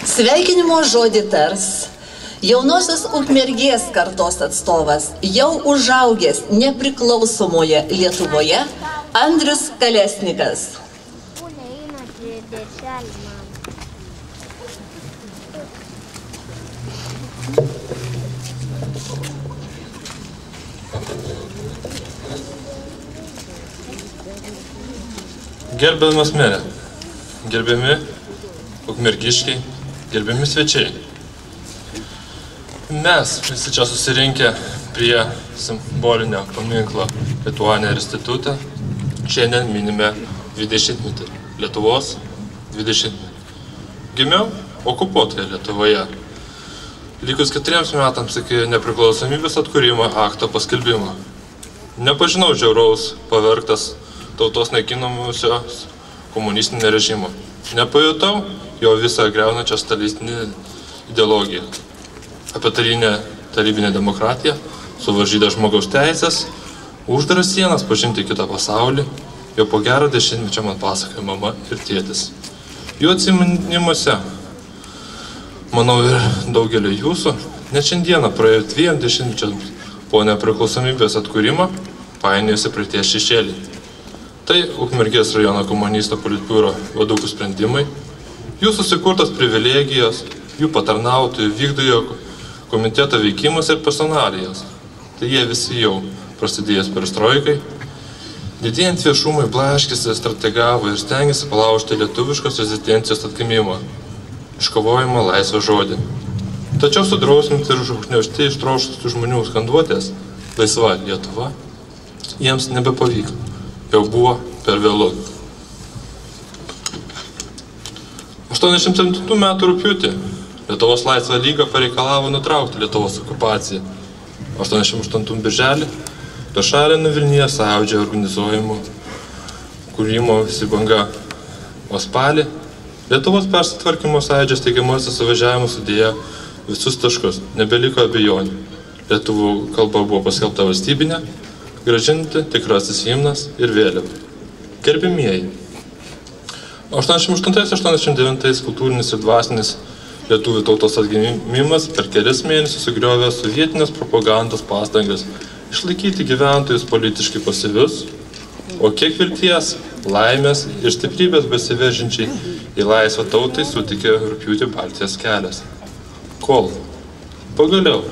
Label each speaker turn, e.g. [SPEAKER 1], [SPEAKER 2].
[SPEAKER 1] Sveikinimo žodį tars jaunosios Ukmergės kartos atstovas, jau užaugęs nepriklausomoje Lietuvoje, Andrius Kalesnikas.
[SPEAKER 2] Gerbiamas merė, gerbiami ukmergiškiai, gerbiami svečiai. Mes visi čia susirinkę prie simbolinio paminklo Lituania Institute šiandien minime 20-metį, Lietuvos 20-metį. Gimiau okupuotoje Lietuvoje. Likus 4 metams iki nepriklausomybės atkūrimo akto paskelbimo. Nepažinau žiauraus, pavergtas tautos naikinamusios komunistinio režimo. Nepajutau jo visą griaunančią stalinistinę ideologiją. Apie tarybinę demokratiją, suvaržytas žmogaus teisės, uždaras sienas pažinti kitą pasaulį, jau po gerą 10-metį man pasakoja mama ir tėtis. Jų atsiminimuose, manau ir daugelio jūsų, net šiandieną praėjo 2 dešimtmečiams po nepriklausomybės atkūrimo, painiojosi praeities šešėlį. Tai Ukmergės rajono komunisto politbiuro vadovų sprendimai, jų susikurtos privilegijos, jų patarnautojų, vykdojo komiteto veikimas ir personalijos. Tai jie visi jau prasidėjęs perestroikai, didėjant viešumui blaškėsi, strategavo ir stengiasi palaužti lietuviškos rezistencijos atgimimą, iškovojimą laisvą žodį. Tačiau sudrausminti ir užgniaužti ištrošusių žmonių skanduotės laisva Lietuva jiems nebepavyko. Jau buvo per vėlu. 87 metų rugpjūtį Lietuvos laisvą lygą pareikalavo nutraukti Lietuvos okupaciją. 88 birželį pašalino Vilniuje sąjūdžio organizuojimo kūrimo visi banga. O spalį Lietuvos persitvarkymo sąjūdžio steigiamasis suvažiavimas sudėjo visus taškus, nebeliko abejonių. Lietuvų kalba buvo paskelbta valstybinė, gražinti tikrasis himnas ir vėliava. Gerbimieji, 88-89 kultūrinis ir dvasinis lietuvių tautos atgimimas per kelias mėnesius sugriovė sovietinės propagandos pastangas išlaikyti gyventojus politiškai pasyvius, o kiek vilties, laimės ir stiprybės besiveržinčiai į laisvą tautai sutikė rugpjūtį Baltijos kelias. Kol pagaliau